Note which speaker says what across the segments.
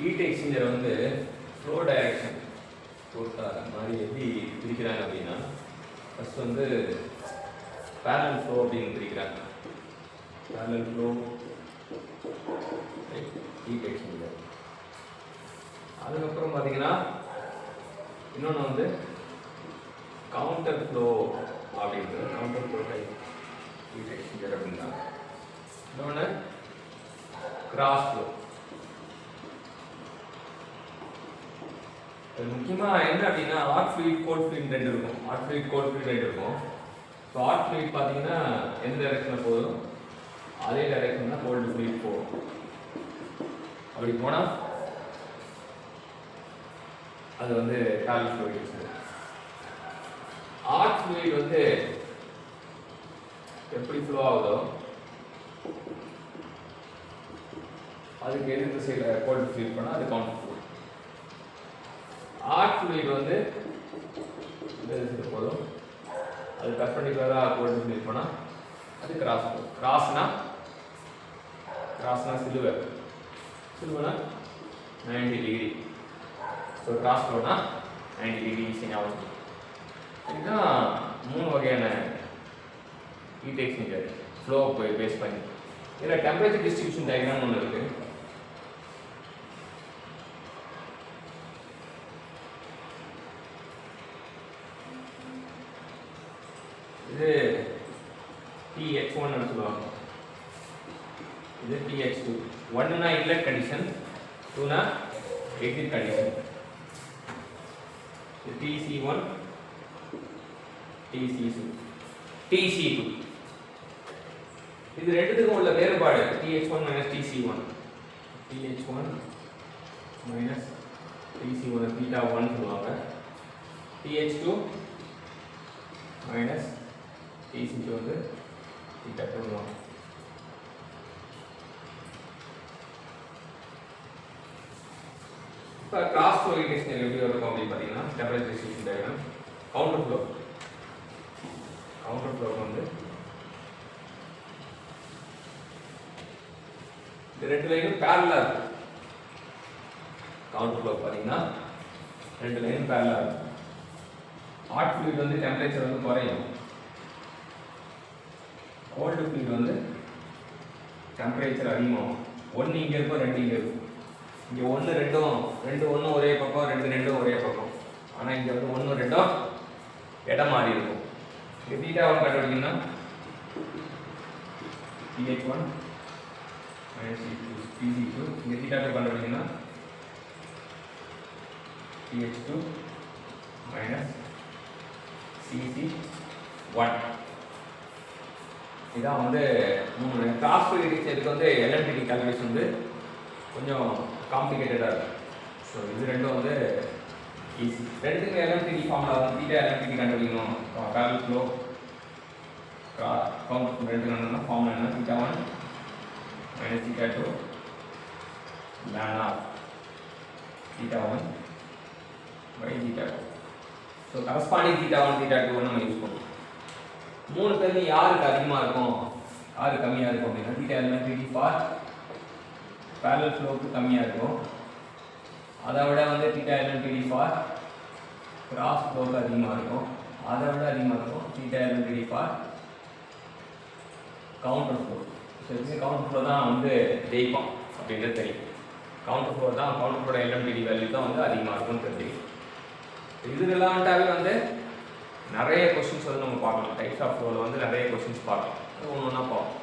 Speaker 1: Heat exchanger வந்து flow direction பொறுத்தா மாதிரி எப்படி பிரிக்கிறாங்க அப்படின்னா, ஃபர்ஸ்ட் வந்து பேரலல் ஃப்ளோ அப்படின்னு பிரிக்கிறாங்க. Parallel flow heat exchanger. அதுக்கப்புறம் பார்த்தீங்கன்னா இன்னொன்று வந்து கவுண்டர் ஃப்ளோ அப்படின்றது, counter flow type heat exchanger அப்படின்னா. இன்னொன்று கிராஸ் ஃப்ளோ. முக்கியமாக என்ன அப்படின்னா ஹாட் ஃப்ளூயிட் கோல்ட் ஃப்ளூயிட் ரெண்டு இருக்கும். ஹாட் ஃப்ளூயிட் கோல்ட் ஃப்ளூயிட் ரெண்டு இருக்கும். ஸோ ஹாட் ஃப்ளூயிட் பார்த்தீங்கன்னா எந்த டைரக்ஷனில் போதும் அதே டைரக்ஷன் தான் கோல்டு ஃப்ளூயிட் போகும். அப்படி போனால் அது வந்து பேரலல் ஃப்ளூயிட். ஹாட் ஃப்ளூயிட் வந்து எப்படி ஃப்ளோ ஆகுதோ அதுக்கு எதிர் திசையில் கோல்டு ஃப்ளூயிட் பண்ணால் அது கவுண்டர் ஃப்ளோ. ஹாட் ஃப்ளூயிட் வந்து இந்த திசையில் போதும், அது பர்பெண்டிகுலராக கோல்டு ஃப்ளூயிட் பண்ணால் அது கிராஸ் ஃப்ளோ. கிராஸ்னா சிலுவைனா 90 டிகிரி. ஸோ கிராஸ் ஃப்ளோனா 90 டிகிரி சேஞ்ச் ஆகும். இதுதான் 3 வகையான ஹீட் எக்ஸ்சேஞ்சர் ஃப்ளோ பேஸ் பண்ணி. இதில் டெம்பரேச்சர் டிஸ்ட்ரிபியூஷன் டயக்ராம் ஒன்று இருக்குது. இது TH1 சொல்லுவாங்க, இது TH2. 1னா இன்லெட் கண்டிஷன், 2னா எக்ஸிட் கண்டிஷன். TC1 TC2. இது ரெண்டுத்துக்கும் உள்ள வேறுபாடு TH1 TC1. TH1 TC1 θ1 சொல்லுவாங்க. TH2 TC2 வந்து θ2 சொல்லுவாங்க. இப்போ கிராஸ் ஃப்ளோ ஹீட் எக்ஸ்சேஞ்சர் எப்படி இருக்கும் அப்படின்னு பார்த்தீங்கன்னா, temperature distribution diagram. Counter flow வந்து இந்த ரெண்டு லைனும் பேரலா இருக்கும். கவுண்டர் ஃப்ளோ பார்த்தீங்கன்னா ரெண்டு லைனும் பேரலா இருக்கும். ஹாட் ஃப்ளூயிட் வந்து டெம்பரேச்சர் வந்து குறையும், கோல்டு ஃப்ளூயிட் வந்து டெம்பரேச்சர் அதிகமாகும். 1 இங்கே இருக்கும், 2 இங்கே இருக்கும். இங்கே 1 2 ஒரே பக்கம், 2 2 ஒரே பக்கம். ஆனால் இங்கே வந்து 1 2 இடம் மாறி இருக்கும். இங்கே θ1 கண்டுபிடிக்கணும்னா TH1 TC2. இங்கே θ2 கண்டுபிடிக்கணும்னா TH2 CC1. இதான் வந்து கிராஸ் ஃப்ளோ ஹீட் எக்ஸ்சேஞ்சருக்கு வந்து எல்எம்டிடி கால்குலேஷன் வந்து கொஞ்சம் காம்ப்ளிகேட்டடாக இருக்கும். ஸோ இது ரெண்டும் வந்து ஈஸி. ரெண்டுத்துக்கு எல்எம்டிடி ஃபார்முலா வந்து LMTD கண்டுபிடிக்கணும். பேரலல் ஃப்ளோ கவுண்டர் ரெண்டு கண்டுனா ஃபார்முலா என்ன, θ1 θ2 ln of θ1 θ2. ஸோ கரஸ்பாண்டிங் θ1 θ2 நம்ம யூஸ் பண்ணுவோம். 3 பேர்ல யாருக்கு அதிகமாக இருக்கும் யாருக்கு கம்மியாக இருக்கும் அப்படின்னா LMTD ஃபார் பேரலல் ஃப்ளோக்கு கம்மியாக இருக்கும். அதை விட வந்து LMTD ஃபார் கிராஸ் ஃப்ளோக்கு அதிகமாக இருக்கும். அதை விட அதிகமாக இருக்கும் LMTD for counter flow. So இதுக்கு கவுண்டர் ஃப்ளோ தான் வந்து ஜெயிப்போம் அப்படின்றது தெரியும். கவுண்டர் ஃப்ளோட LMTD வேல்யூ தான் வந்து அதிகமாக இருக்கும்னு தெரியும். இது ரிலவெண்ட்டாகவே வந்து நிறைய கொஸ்டின்ஸ் வந்து நம்ம பார்க்கலாம். டைப்ஸ் ஆஃப் ஃப்ளோவில் வந்து நிறைய கொஸ்டின்ஸ் பார்க்கலாம். அது ஒன்று ஒன்றா பார்ப்போம்.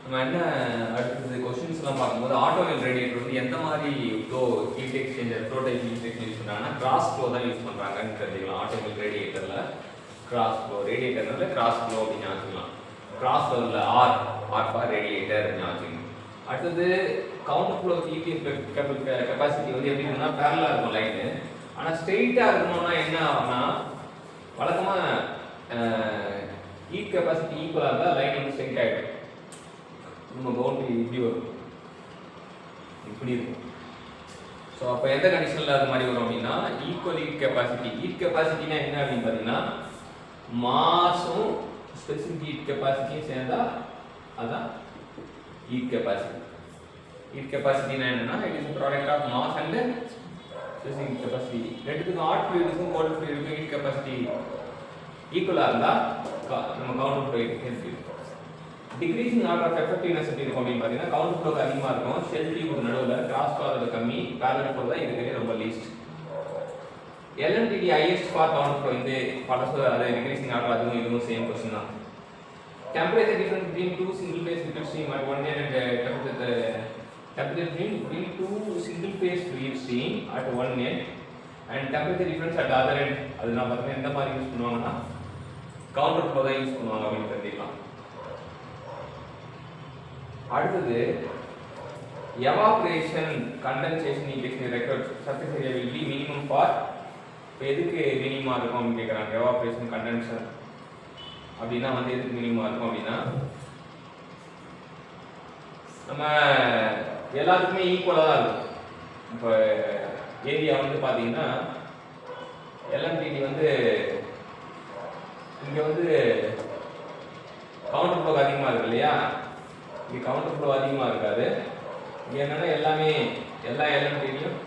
Speaker 1: நம்ம என்ன அடுத்தது கொஸ்டின்ஸ்லாம் பார்க்கும்போது ஆட்டோமொபைல் ரேடியேட்டர் வந்து எந்த மாதிரி flow heat exchanger flow type heat exchanger use பண்ணுறாங்கன்னா கிராஸ் ஃப்ளோ தான் யூஸ் பண்ணுறாங்கன்னு தெரிஞ்சுக்கலாம். ஆட்டோமொபைல் ரேடியேட்டரில் கிராஸ் ஃப்ளோ, ரேடியேட்டர்னால கிராஸ் ஃப்ளோ அப்படின்னு ஞாபகம். கிராஸ் ஃப்ளோவில் ஆர் ஃபார் ரேடியேட்டர் ஞாபகம். அடுத்தது கவுண்டர் ஃப்ளோ ஹீட் கெப்பாசிட்டி வந்து எப்படி இருக்குன்னா பேரலாக இருக்கும் லைனு. ஆனால் ஸ்ட்ரெயிட்டாக இருக்கணும்னா என்ன ஆகும்னா வழக்கமாக ஹீட் கெப்பாசிட்டி ஈக்குவலாக இருந்தால் லைன் வந்து ஸ்ட்ரெயிட் ஆகிடும். நம்ம பவுண்டரி இப்படி வரும், இப்படி இருக்கும். ஸோ அப்போ எந்த கண்டிஷனில் அது மாதிரி வரும் அப்படின்னா ஈக்குவல் ஹீட் கெப்பாசிட்டி. ஹீட் கெப்பாசிட்டினா என்ன அப்படின்னு பார்த்தீங்கன்னா மாஸும் ஸ்பெசிஃபிக் ஹீட் கெப்பாசிட்டியும் சேர்ந்தா அதுதான் ஹீட் கெப்பாசிட்டி. ஹீட் கெப்பாசிட்டினா என்னன்னா it is product of mass and specific capacity. ரெண்டுத்துக்கும் ஹாட் ஃப்ளூயிடுக்கும் கோல்ட் ஃப்ளூயிடுக்கும் ஹீட் கெப்பாசிட்டி ஈக்குவலாக இருந்தால் நம்ம கவுண்டர் ஃப்ளோ இருக்கு. டிக்ரீசிங் ஆர்டர் ஆஃப் எஃபெக்டிவ்னஸ் எப்படி இருக்கும் அப்படின்னு பார்த்தீங்கன்னா கவுண்டர் ஃப்ளோக்கு அதிகமாக இருக்கும், ஷெல் டியூப் நடுவில், கிராஸ் ஃப்ளோ அதோட கம்மி, பேரலல் ஃப்ளோ தான் இருக்கிறதே ரொம்ப least. LMTD highest for counter flow இந்த பல அது டிக்ரீசிங் ஆர்டர் அதுவும் இதுவும் சேம் கொஸ்டின் தான். Temperature difference between two single phase liquid stream at one end and temperature between two single phase fluid stream at one end and temperature difference at the other end. அது நான் பார்த்தா எந்த மாதிரி use பண்ணுவாங்கன்னா counter flow தான் use பண்ணுவாங்க அப்படின்னு தெரிஞ்சுக்கலாம். அடுத்தது evaporation condensation index record surface area will be minimum for எதுக்கு மினிமமா இருக்கும் அப்படின்னு கேட்குறாங்க. எவாப்ரேஷன் கண்டென்சர் அப்படின்னா வந்து எதுக்கு மினிமமா இருக்கும் அப்படின்னா நம்ம எல்லாத்துக்குமே ஈக்குவலாக தான் இருக்கும். இப்போ ஏரியா வந்து பார்த்தீங்கன்னா LMTD வந்து இங்கே வந்து கவுண்டர் ஃப்ளோ அதிகமாக இருக்கு இல்லையா, இங்கே கவுண்டர் ஃப்ளோ அதிகமாக இருக்காது. இங்கே என்னென்னா எல்லாமே எல்லா LMTDயும்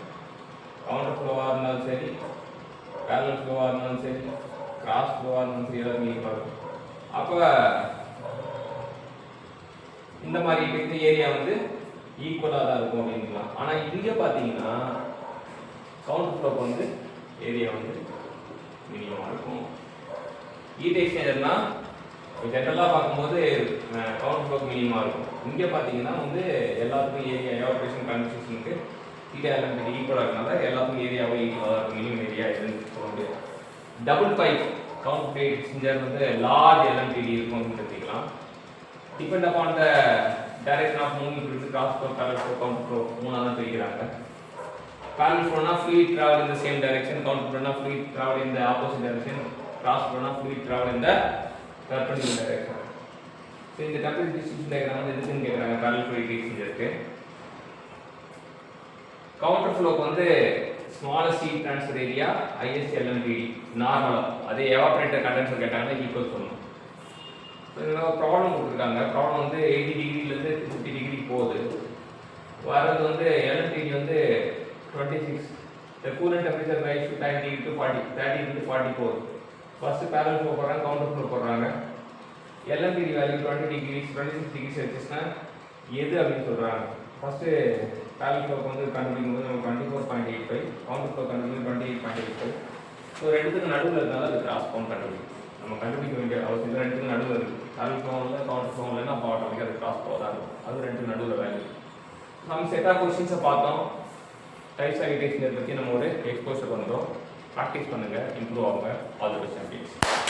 Speaker 1: கவுண்டர் ஃப்ளோவாக இருந்தாலும் சரி, பேரலல் ஃப்ளோவாக இருந்தாலும் சரி, கிராஸ் ஃப்ளோவாக இருந்தாலும் சரி, எல்லாருமே ஈக்குவலாக இருக்கும். அப்போ இந்த மாதிரி இந்த ஏரியா வந்து ஈக்குவலாக தான் இருக்கும் அப்படின்லாம். ஆனால் இங்கே பார்த்தீங்கன்னா கவுண்டர் ஃப்ளோக்கு வந்து ஏரியா வந்து மினிமமாக இருக்கும். ஹீட் எக்ஸ்சேஞ்சர்னா ஜென்ரலாக பார்க்கும்போது கவுண்டர் ஃப்ளோக்கு மினிமமாக இருக்கும். இங்கே பார்த்தீங்கன்னா வந்து எல்லாத்துக்கும் ஏரியா எவாபரேஷன் கன்வென்ஷனுக்கு LMTD ஈக்குவலாக இருக்கனால எல்லாத்துக்கும் ஏரியாவும் ஈக்குவலாக இருக்கும். மினிமம் ஏரியா எதுன்னு சொல்ல முடியாது. Double pipe counter heat exchanger வந்து லார்ஜ் LMTD இருக்கும் அப்படின்னு தெரிஞ்சுக்கலாம். Depend upon the direction of moving fluid, cross flow, parallel flow, counter flow மூணாக தான் பிரிக்கிறாங்க. பேரலல் ஃப்ளோனா fluid travel in the same direction, counter flow na fluid travel in the opposite direction, cross flow na fluid travel in the perpendicular direction. So இந்த temperature distribution diagram வந்து எதுக்குன்னு கேக்குறாங்க parallel fluid exchangerக்கு. counter flow வந்து smallest heat transfer area, highest LMTD நார்மலா அதே evaporator condenser கேட்டாங்கன்னா equal சொல்லணும். இதோட ப்ராப்ளம் கொடுத்துருக்காங்க. ப்ராப்ளம் வந்து 80 டிகிரிலேருந்து 50 டிகிரி போகுது. வரது வந்து LMTD வந்து 26. The coolant temperature rise to 30 to 40, 30 to 40 போகுது. ஃபர்ஸ்ட் parallel flow போடுறாங்க, counter flow போடுறாங்க. LMTD வேல்யூ 20 டிகிரி 26 டிகிரி செல்சியஸ்னா எது அப்படின்னு சொல்றாங்க. ஃபர்ஸ்ட் parallel flow வந்து கண்டுபிடிக்கும்போது நம்ம 24.85, counter flow கண்டுபிடிக்கும் 28.85. ஸோ ரெண்டுத்துக்கு நடுவில் இருந்தாலும் அது கிராஸ் பவுண்ட் கண்டுபிடிக்கும். நம்ம கண்டுபிடிக்க வேண்டிய அவசியம் ரெண்டுத்துக்கு நடுவில் இருக்குது. parallel flow இல்லை, counter flow இல்லைன்னா அப்போ ஆட்டோமேட்டிக்காக அது கிராஸ் போக தான் இருக்கும். அது ரெண்டு நடுவில் வேல்யூ. நம்ம செட் ஆஃப் கொஸ்டின்ஸை பார்த்தோம். டைப்ஸ் ஆஃப் ஹீட் எக்ஸ்சேஞ்சர் பற்றி நம்ம ஒரு எக்ஸ்போசர் பண்ணுறோம். ப்ராக்டிஸ் பண்ணுங்கள், இம்ப்ரூவ் ஆகுங்க. All the best.